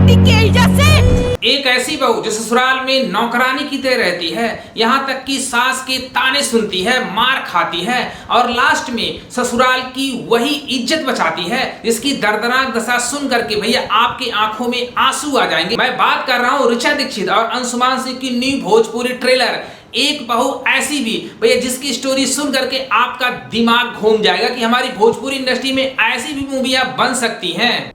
एक ऐसी बहू जो ससुराल में नौकरानी की तरह रहती है, यहाँ तक कि सास के ताने सुनती है, मार खाती है और लास्ट में ससुराल की वही इज्जत बचाती है, जिसकी दर्दनाक दशा सुन करके भैया आपकी आंखों में आंसू आ जाएंगे। मैं बात कर रहा हूँ ऋचा दीक्षित और अंशुमान सिंह की न्यू भोजपुरी ट्रेलर एक बहू ऐसी भी भैया, जिसकी स्टोरी सुन करके आपका दिमाग घूम जाएगा कि हमारी भोजपुरी इंडस्ट्री में ऐसी भी मूवियां बन सकती हैं।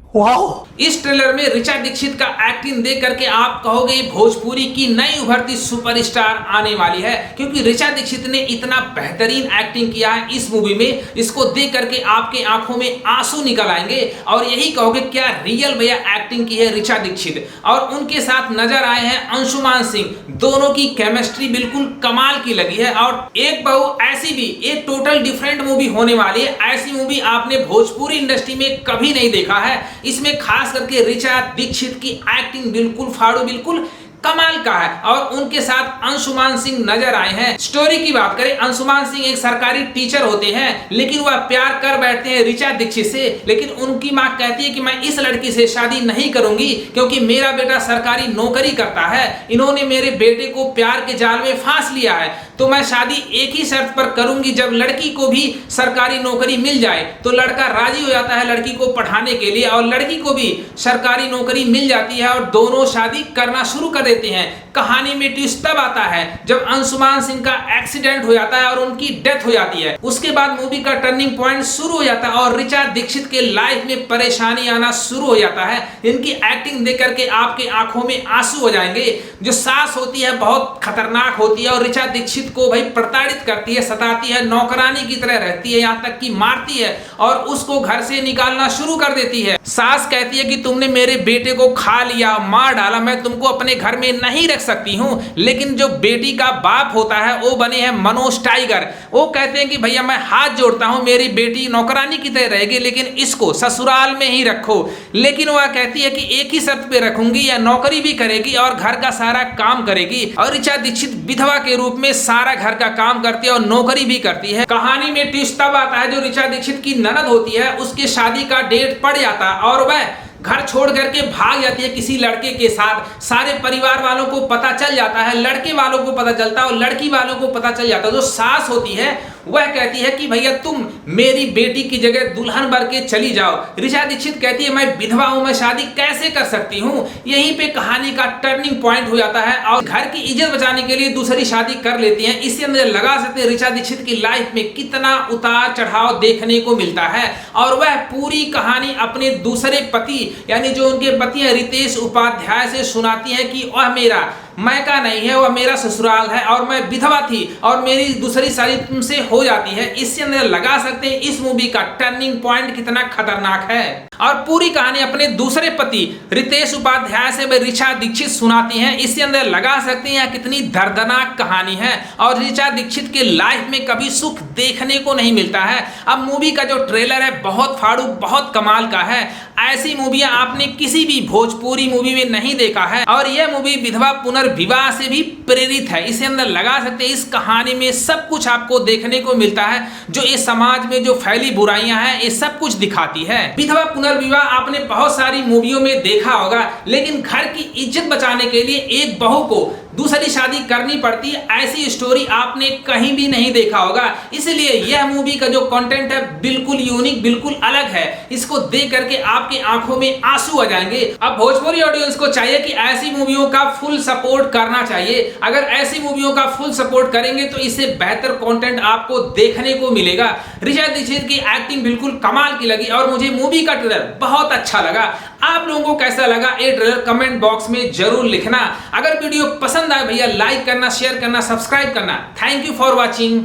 इस ट्रेलर में ऋचा दीक्षित का एक्टिंग देख करके आप कहोगे भोजपुरी की नई उभरती सुपरस्टार आने वाली है, क्योंकि ऋचा दीक्षित ने इतना बेहतरीन एक्टिंग किया है इस मूवी में, इसको देख करके आपके आंखों में आंसू निकल आएंगे और यही कहोगे क्या रियल भैया एक्टिंग की है ऋचा दीक्षित। और उनके साथ नजर आए हैं अंशुमान सिंह, दोनों की केमिस्ट्री बिल्कुल कमाल की लगी है। और एक बहू ऐसी भी एक टोटल डिफरेंट मूवी होने वाली है, ऐसी मूवी आपने भोजपुरी इंडस्ट्री में कभी नहीं देखा है। इसमें खास करके ऋचा दीक्षित की एक्टिंग बिल्कुल फाड़ू, बिल्कुल कमाल का है और उनके साथ अंशुमान सिंह नजर आए हैं। स्टोरी की बात करें, अंशुमान सिंह एक सरकारी टीचर होते हैं, लेकिन वह प्यार कर बैठते हैं ऋचा दीक्षित से, लेकिन उनकी मां कहती है कि मैं इस लड़की से शादी नहीं करूंगी क्योंकि मेरा बेटा सरकारी नौकरी करता है, इन्होंने मेरे बेटे को प्यार के जाल में फांस लिया है, तो मैं शादी एक ही शर्त पर करूंगी, जब लड़की को भी सरकारी नौकरी मिल जाए। तो लड़का राजी हो जाता है लड़की को पढ़ाने के लिए और लड़की को भी सरकारी नौकरी मिल जाती है और दोनों शादी करना शुरू कर देते हैं। कहानी में ट्विस्ट तब आता है जब अंशुमान सिंह का एक्सीडेंट हो जाता है और उनकी डेथ हो जाती है। उसके बाद मूवी का टर्निंग पॉइंट शुरू हो जाता है और ऋचा दीक्षित के लाइफ में परेशानी आना शुरू हो जाता है। इनकी एक्टिंग देख करके आपके आंखों में आंसू हो जाएंगे। जो सास होती है बहुत खतरनाक होती है और ऋचा दीक्षित को भाई प्रताड़ित करती है, सताती है, नौकरानी की तरह रहती है, यहाँ तक कि मारती है और उसको घर से निकालना शुरू कर देती है। सास कहती है कि तुमने मेरे बेटे को खा लिया, मार डाला, मैं तुमको अपने घर में नहीं रख सकती हूं। लेकिन जो बेटी का बाप होता है वो बने हैं मनोज टाइगर, वो कहते हैं कि भैया मैं हाथ जोड़ता हूं, मेरी बेटी नौकरानी की तरह रहेगी लेकिन इसको ससुराल में ही रखो। लेकिन वह कहती है कि एक ही शर्त पे रखूंगी, या नौकरी भी करेगी और घर का सारा काम करेगी। और ऋचा दीक्षित विधवा के रूप में सारा घर का काम करती है और नौकरी भी करती है। कहानी में ट्विस्ट तब आता है जो ऋचा दीक्षित की ननद होती है, उसके शादी का डेट पड़ जाता है और वह घर छोड़ करके भाग जाती है किसी लड़के के साथ। सारे परिवार वालों को पता चल जाता है, लड़के वालों को पता चलता है और लड़की वालों को पता चल जाता है। जो सास होती है वह कहती है कि भैया तुम मेरी बेटी की जगह दुल्हन बन के चली जाओ। ऋचा दीक्षित कहती है मैं विधवा हूं, मैं शादी कैसे कर सकती हूं। यहीं पे कहानी का टर्निंग पॉइंट हो जाता है और घर की इज्जत बचाने के लिए दूसरी शादी कर लेती हैं। इससे अंदर लगा सकते हैं ऋचा दीक्षित की लाइफ में कितना उतार चढ़ाव देखने को मिलता है। और वह पूरी कहानी अपने दूसरे पति यानी जो उनके पति हैं रितेश उपाध्याय से सुनाती है कि वह मेरा मैका नहीं है, वह मेरा ससुराल है और मैं विधवा थी और मेरी दूसरी शादी तुमसे हो जाती है। इससे अंदर लगा सकते हैं इस मूवी का टर्निंग पॉइंट कितना खतरनाक है। और पूरी कहानी अपने दूसरे पति रितेश उपाध्याय से ऋचा दीक्षित सुनाती हैं। इससे अंदर लगा सकते हैं कितनी दर्दनाक कहानी है और ऋचा दीक्षित के लाइफ में कभी सुख देखने को नहीं मिलता है। अब मूवी का जो ट्रेलर है बहुत फाड़ू, बहुत कमाल का है। ऐसी मूवियां आपने किसी भी भोजपुरी मूवी में नहीं देखा है और यह मूवी विधवा पुनर्विवाह से भी प्रेरित है। इसे अंदर लगा सकते हैं इस कहानी में सब कुछ आपको देखने को मिलता है, जो इस समाज में जो फैली बुराइयां हैं ये सब कुछ दिखाती है। विधवा पुनर्विवाह आपने बहुत सारी मूवियों में देखा होगा, लेकिन घर की इज्जत बचाने के लिए एक बहू को दूसरी शादी करनी पड़ती है, ऐसी स्टोरी आपने कहीं भी नहीं देखा होगा। इसलिए यह मूवी का जो कंटेंट है बिल्कुल यूनिक, बिल्कुल अलग है। इसको देख करके आपकी आंखों में आंसू आ जाएंगे। अब भोजपुरी ऑडियंस को चाहिए कि ऐसी मूवियों का फुल सपोर्ट करना चाहिए। अगर ऐसी मूवियों का फुल सपोर्ट करेंगे तो इससे बेहतर कंटेंट आपको देखने को मिलेगा। ऋचा दीक्षित की एक्टिंग बिल्कुल कमाल की लगी और मुझे मूवी का ट्रेलर बहुत अच्छा लगा। आप लोगों को कैसा लगा ये ट्रेलर कमेंट बॉक्स में जरूर लिखना। अगर वीडियो पसंद आए भैया लाइक करना, शेयर करना, सब्सक्राइब करना। Thank you for watching.